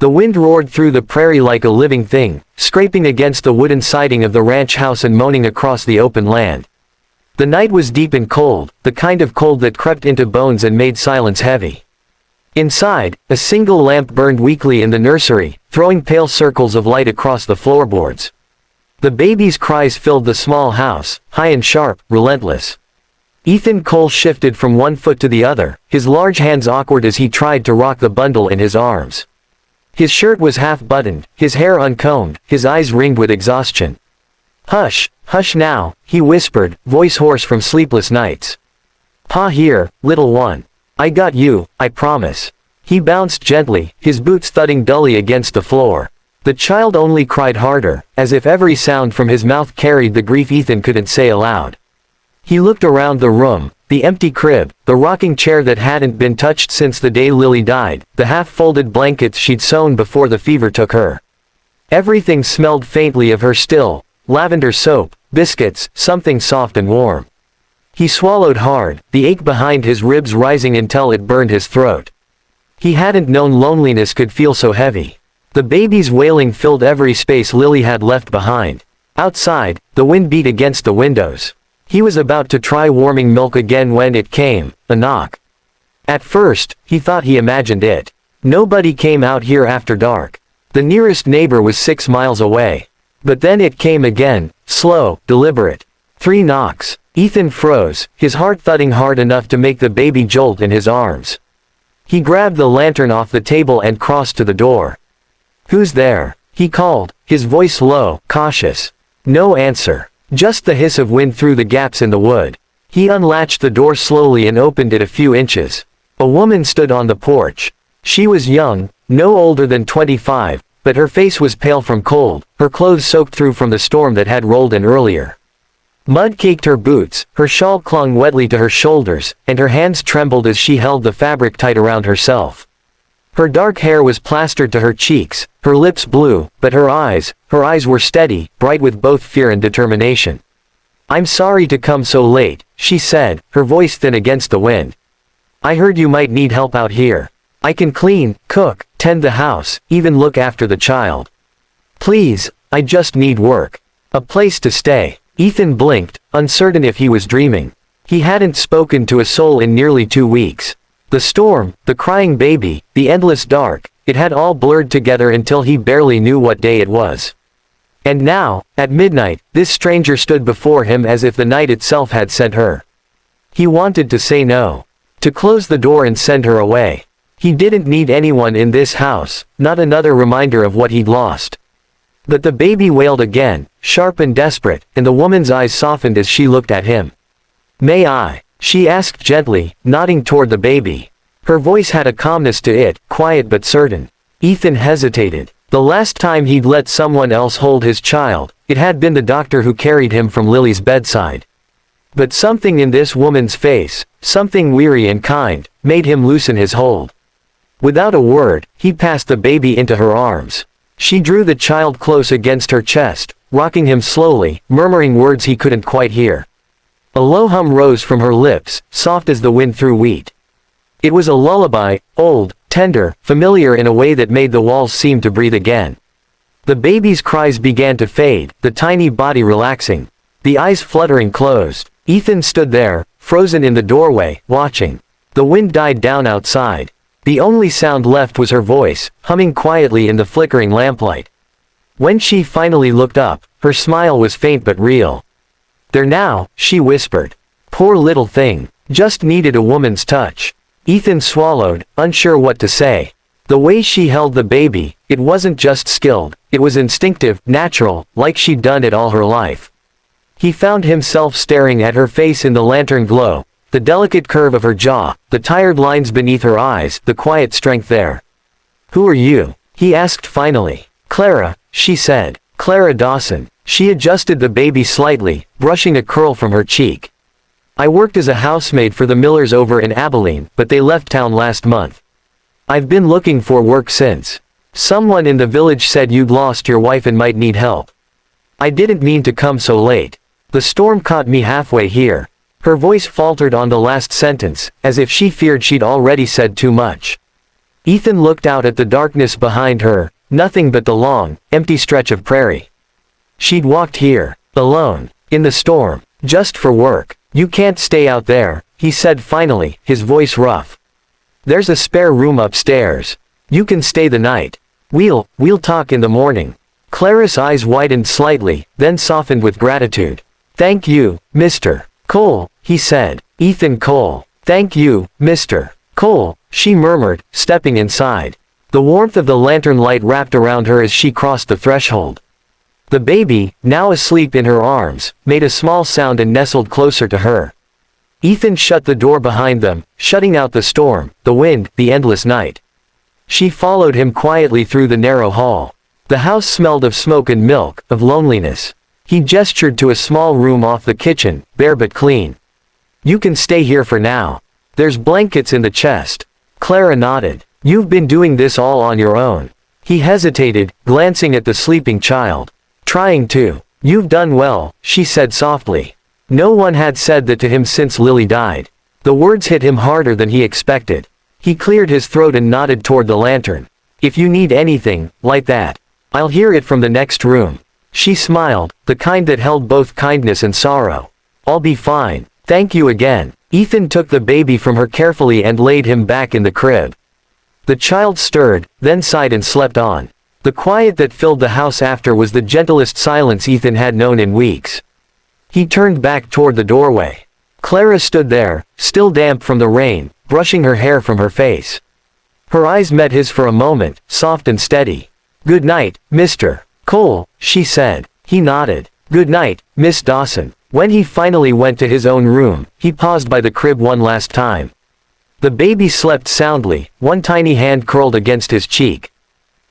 The wind roared through the prairie like a living thing, scraping against the wooden siding of the ranch house and moaning across the open land. The night was deep and cold, the kind of cold that crept into bones and made silence heavy. Inside, a single lamp burned weakly in the nursery, throwing pale circles of light across the floorboards. The baby's cries filled the small house, high and sharp, relentless. Ethan Cole shifted from one foot to the other, his large hands awkward as he tried to rock the bundle in his arms. His shirt was half-buttoned, his hair uncombed, his eyes ringed with exhaustion. "Hush, hush now," he whispered, voice hoarse from sleepless nights. "Pa here, little one. I got you, I promise." He bounced gently, his boots thudding dully against the floor. The child only cried harder, as if every sound from his mouth carried the grief Ethan couldn't say aloud. He looked around the room, the empty crib, the rocking chair that hadn't been touched since the day Lily died, the half-folded blankets she'd sewn before the fever took her. Everything smelled faintly of her still, lavender soap, biscuits, something soft and warm. He swallowed hard, the ache behind his ribs rising until it burned his throat. He hadn't known loneliness could feel so heavy. The baby's wailing filled every space Lily had left behind. Outside, the wind beat against the windows. He was about to try warming milk again when it came, a knock. At first, he thought he imagined it. Nobody came out here after dark. The nearest neighbor was 6 miles away. But then it came again, slow, deliberate. 3 knocks. Ethan froze, his heart thudding hard enough to make the baby jolt in his arms. He grabbed the lantern off the table and crossed to the door. "Who's there?" he called, his voice low, cautious. No answer. Just the hiss of wind through the gaps in the wood. He unlatched the door slowly and opened it a few inches. A woman stood on the porch. She was young, no older than 25, but her face was pale from cold, her clothes soaked through from the storm that had rolled in earlier. Mud caked her boots, her shawl clung wetly to her shoulders, and her hands trembled as she held the fabric tight around herself. Her dark hair was plastered to her cheeks, her lips blue, but her eyes were steady, bright with both fear and determination. "I'm sorry to come so late," she said, her voice thin against the wind. "I heard you might need help out here. I can clean, cook, tend the house, even look after the child. Please, I just need work. A place to stay." Ethan blinked, uncertain if he was dreaming. He hadn't spoken to a soul in nearly 2 weeks. The storm, the crying baby, the endless dark, it had all blurred together until he barely knew what day it was. And now, at midnight, this stranger stood before him as if the night itself had sent her. He wanted to say no. To close the door and send her away. He didn't need anyone in this house, not another reminder of what he'd lost. But the baby wailed again, sharp and desperate, and the woman's eyes softened as she looked at him. "May I?" she asked gently, nodding toward the baby. Her voice had a calmness to it, quiet but certain. Ethan hesitated. The last time he'd let someone else hold his child, it had been the doctor who carried him from Lily's bedside. But something in this woman's face, something weary and kind, made him loosen his hold. Without a word, he passed the baby into her arms. She drew the child close against her chest, rocking him slowly, murmuring words he couldn't quite hear. A low hum rose from her lips, soft as the wind through wheat. It was a lullaby, old, tender, familiar in a way that made the walls seem to breathe again. The baby's cries began to fade, the tiny body relaxing, the eyes fluttering closed. Ethan stood there, frozen in the doorway, watching. The wind died down outside. The only sound left was her voice, humming quietly in the flickering lamplight. When she finally looked up, her smile was faint but real. "There now," she whispered. "Poor little thing. Just needed a woman's touch." Ethan swallowed, unsure what to say. The way she held the baby, it wasn't just skilled, it was instinctive, natural, like she'd done it all her life. He found himself staring at her face in the lantern glow, the delicate curve of her jaw, the tired lines beneath her eyes, the quiet strength there. "Who are you?" he asked finally. "Clara," she said. "Clara Dawson." She adjusted the baby slightly, brushing a curl from her cheek. "I worked as a housemaid for the Millers over in Abilene, but they left town last month. I've been looking for work since. Someone in the village said you'd lost your wife and might need help. I didn't mean to come so late. The storm caught me halfway here." Her voice faltered on the last sentence, as if she feared she'd already said too much. Ethan looked out at the darkness behind her, nothing but the long, empty stretch of prairie. She'd walked here, alone, in the storm, just for work. You can't stay out there, he said finally, his voice rough. There's a spare room upstairs. You can stay the night. We'll talk in the morning. Clara's eyes widened slightly, then softened with gratitude. Thank you, Mr. Cole, he said. Ethan Cole. Thank you, Mr. Cole, she murmured, stepping inside. The warmth of the lantern light wrapped around her as she crossed the threshold. The baby, now asleep in her arms, made a small sound and nestled closer to her. Ethan shut the door behind them, shutting out the storm, the wind, the endless night. She followed him quietly through the narrow hall. The house smelled of smoke and milk, of loneliness. He gestured to a small room off the kitchen, bare but clean. You can stay here for now. There's blankets in the chest. Clara nodded. You've been doing this all on your own. He hesitated, glancing at the sleeping child. Trying to. You've done well, she said softly. No one had said that to him since Lily died. The words hit him harder than he expected. He cleared his throat and nodded toward the lantern. If you need anything, like that, I'll hear it from the next room. She smiled, the kind that held both kindness and sorrow. I'll be fine. Thank you again. Ethan took the baby from her carefully and laid him back in the crib. The child stirred, then sighed and slept on. The quiet that filled the house after was the gentlest silence Ethan had known in weeks. He turned back toward the doorway. Clara stood there, still damp from the rain, brushing her hair from her face. Her eyes met his for a moment, soft and steady. Good night, Mr. Cole, she said. He nodded. Good night, Miss Dawson. When he finally went to his own room, he paused by the crib one last time. The baby slept soundly, one tiny hand curled against his cheek.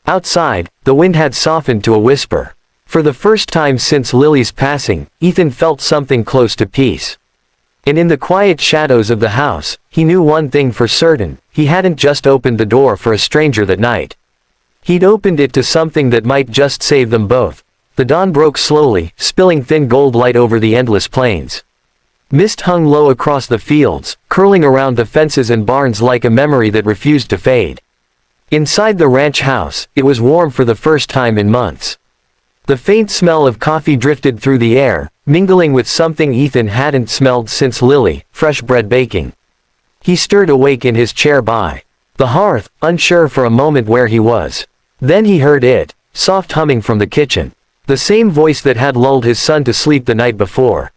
Outside, the wind had softened to a whisper. For the first time since Lily's passing, Ethan felt something close to peace. And in the quiet shadows of the house, he knew one thing for certain: he hadn't just opened the door for a stranger that night. He'd opened it to something that might just save them both. The dawn broke slowly, spilling thin gold light over the endless plains. Mist hung low across the fields, curling around the fences and barns like a memory that refused to fade. Inside the ranch house, it was warm for the first time in months. The faint smell of coffee drifted through the air, mingling with something Ethan hadn't smelled since Lily, fresh bread baking. He stirred awake in his chair by the hearth, unsure for a moment where he was. Then he heard it, soft humming from the kitchen. The same voice that had lulled his son to sleep the night before.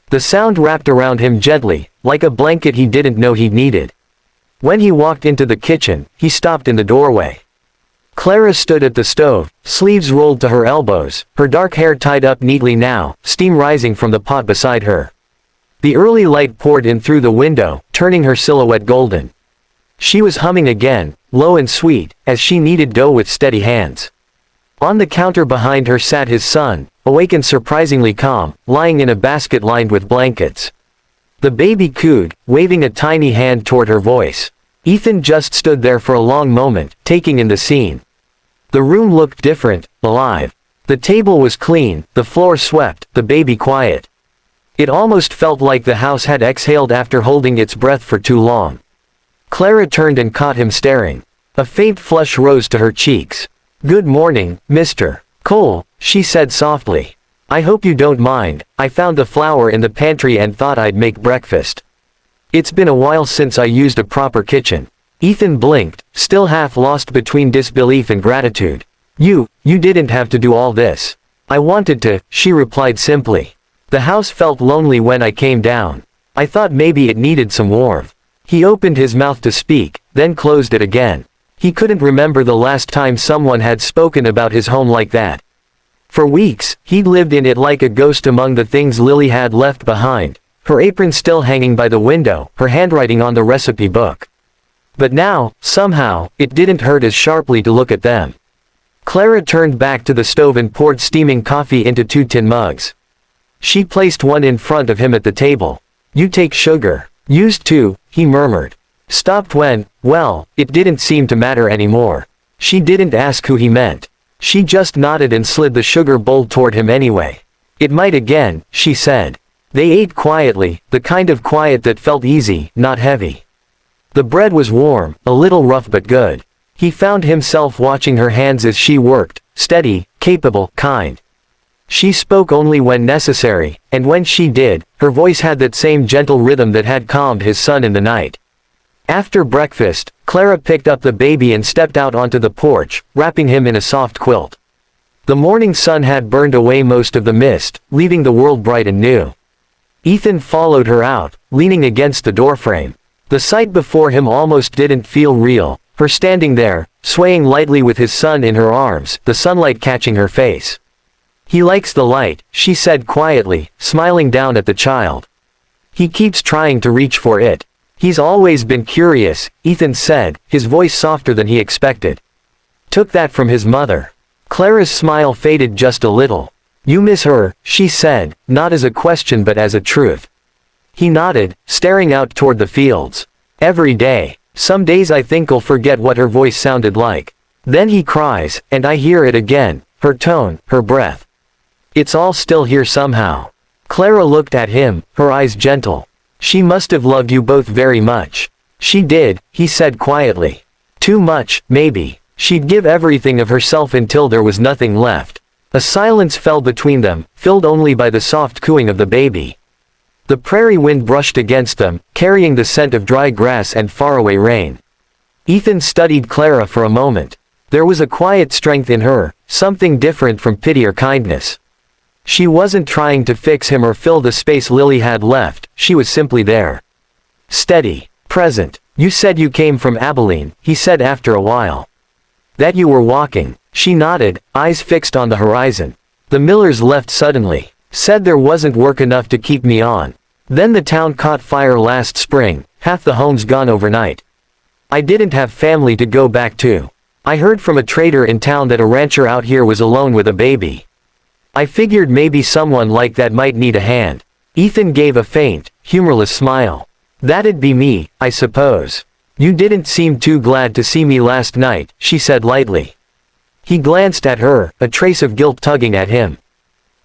The sound wrapped around him gently, like a blanket he didn't know he needed. When he walked into the kitchen, he stopped in the doorway. Clara stood at the stove, sleeves rolled to her elbows, her dark hair tied up neatly now, steam rising from the pot beside her. The early light poured in through the window, turning her silhouette golden. She was humming again, low and sweet, as she kneaded dough with steady hands. On the counter behind her sat his son, awake and surprisingly calm, lying in a basket lined with blankets. The baby cooed, waving a tiny hand toward her voice. Ethan just stood there for a long moment, taking in the scene. The room looked different, alive. The table was clean, the floor swept, the baby quiet. It almost felt like the house had exhaled after holding its breath for too long. Clara turned and caught him staring. A faint flush rose to her cheeks. Good morning, Mr. Cole, she said softly. I hope you don't mind, I found the flour in the pantry and thought I'd make breakfast. It's been a while since I used a proper kitchen. Ethan blinked, still half lost between disbelief and gratitude. You didn't have to do all this. I wanted to, she replied simply. The house felt lonely when I came down. I thought maybe it needed some warmth. He opened his mouth to speak, then closed it again. He couldn't remember the last time someone had spoken about his home like that. For weeks, he'd lived in it like a ghost among the things Lily had left behind, her apron still hanging by the window, her handwriting on the recipe book. But now, somehow, it didn't hurt as sharply to look at them. Clara turned back to the stove and poured steaming coffee into 2 tin mugs. She placed one in front of him at the table. You take sugar. Used to, he murmured. Stopped when, well, it didn't seem to matter anymore. She didn't ask who he meant. She just nodded and slid the sugar bowl toward him anyway. It might again, she said. They ate quietly, the kind of quiet that felt easy, not heavy. The bread was warm, a little rough but good. He found himself watching her hands as she worked, steady, capable, kind. She spoke only when necessary, and when she did, her voice had that same gentle rhythm that had calmed his son in the night. After breakfast, Clara picked up the baby and stepped out onto the porch, wrapping him in a soft quilt. The morning sun had burned away most of the mist, leaving the world bright and new. Ethan followed her out, leaning against the doorframe. The sight before him almost didn't feel real, her standing there, swaying lightly with his son in her arms, the sunlight catching her face. "He likes the light," she said quietly, smiling down at the child. "He keeps trying to reach for it. He's always been curious," Ethan said, his voice softer than he expected. "Took that from his mother." Clara's smile faded just a little. "You miss her," she said, not as a question but as a truth. He nodded, staring out toward the fields. "Every day. Some days I think I'll forget what her voice sounded like. Then he cries, and I hear it again, her tone, her breath. It's all still here somehow." Clara looked at him, her eyes gentle. "She must have loved you both very much." "She did," he said quietly. "Too much, maybe. She'd give everything of herself until there was nothing left." A silence fell between them, filled only by the soft cooing of the baby. The prairie wind brushed against them, carrying the scent of dry grass and faraway rain. Ethan studied Clara for a moment. There was a quiet strength in her, something different from pity or kindness. She wasn't trying to fix him or fill the space Lily had left, she was simply there. Steady. Present. "You said you came from Abilene," he said after a while. "That you were walking." She nodded, eyes fixed on the horizon. "The Millers left suddenly. Said there wasn't work enough to keep me on. Then the town caught fire last spring, half the homes gone overnight. I didn't have family to go back to. I heard from a trader in town that a rancher out here was alone with a baby. I figured maybe someone like that might need a hand." Ethan gave a faint, humorless smile. "That'd be me, I suppose. You didn't seem too glad to see me last night," she said lightly. He glanced at her, a trace of guilt tugging at him.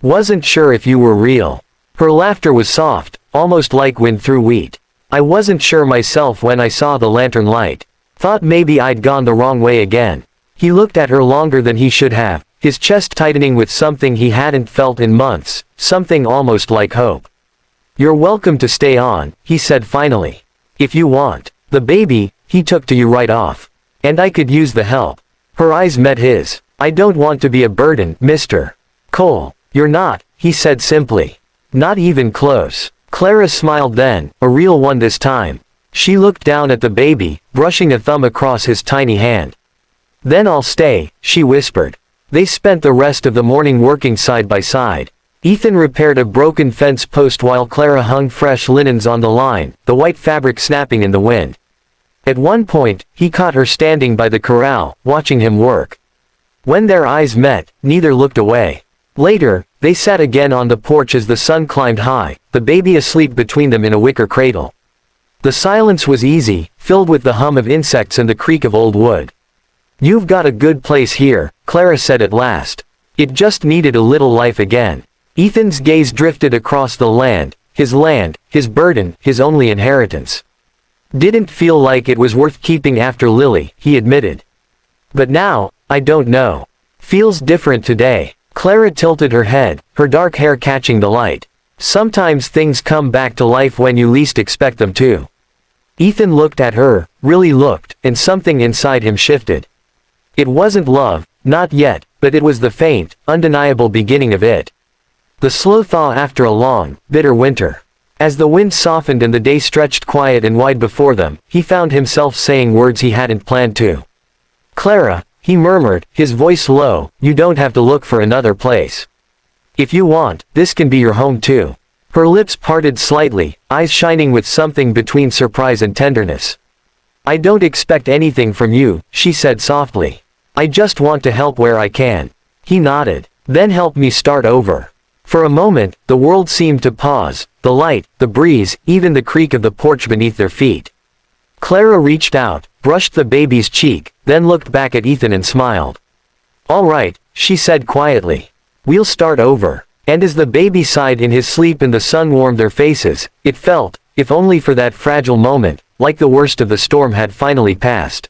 "Wasn't sure if you were real." Her laughter was soft, almost like wind through wheat. "I wasn't sure myself when I saw the lantern light. Thought maybe I'd gone the wrong way again." He looked at her longer than he should have, his chest tightening with something he hadn't felt in months, something almost like hope. "You're welcome to stay on," he said finally. "If you want. The baby, he took to you right off. And I could use the help." Her eyes met his. "I don't want to be a burden, Mr. Cole." "You're not," he said simply. "Not even close." Clara smiled then, a real one this time. She looked down at the baby, brushing a thumb across his tiny hand. "Then I'll stay," she whispered. They spent the rest of the morning working side by side. Ethan repaired a broken fence post while Clara hung fresh linens on the line, the white fabric snapping in the wind. At one point, he caught her standing by the corral, watching him work. When their eyes met, neither looked away. Later, they sat again on the porch as the sun climbed high, the baby asleep between them in a wicker cradle. The silence was easy, filled with the hum of insects and the creak of old wood. "You've got a good place here," Clara said at last. "It just needed a little life again." Ethan's gaze drifted across the land, his burden, his only inheritance. "Didn't feel like it was worth keeping after Lily," he admitted. "But now, I don't know. Feels different today." Clara tilted her head, her dark hair catching the light. "Sometimes things come back to life when you least expect them to." Ethan looked at her, really looked, and something inside him shifted. It wasn't love, not yet, but it was the faint, undeniable beginning of it. The slow thaw after a long, bitter winter. As the wind softened and the day stretched quiet and wide before them, he found himself saying words he hadn't planned to. "Clara," he murmured, his voice low, "you don't have to look for another place. If you want, this can be your home too." Her lips parted slightly, eyes shining with something between surprise and tenderness. "I don't expect anything from you," she said softly. "I just want to help where I can." He nodded. "Then help me start over." For a moment, the world seemed to pause, the light, the breeze, even the creak of the porch beneath their feet. Clara reached out, brushed the baby's cheek, then looked back at Ethan and smiled. "All right," she said quietly. "We'll start over." And as the baby sighed in his sleep and the sun warmed their faces, it felt, if only for that fragile moment, like the worst of the storm had finally passed.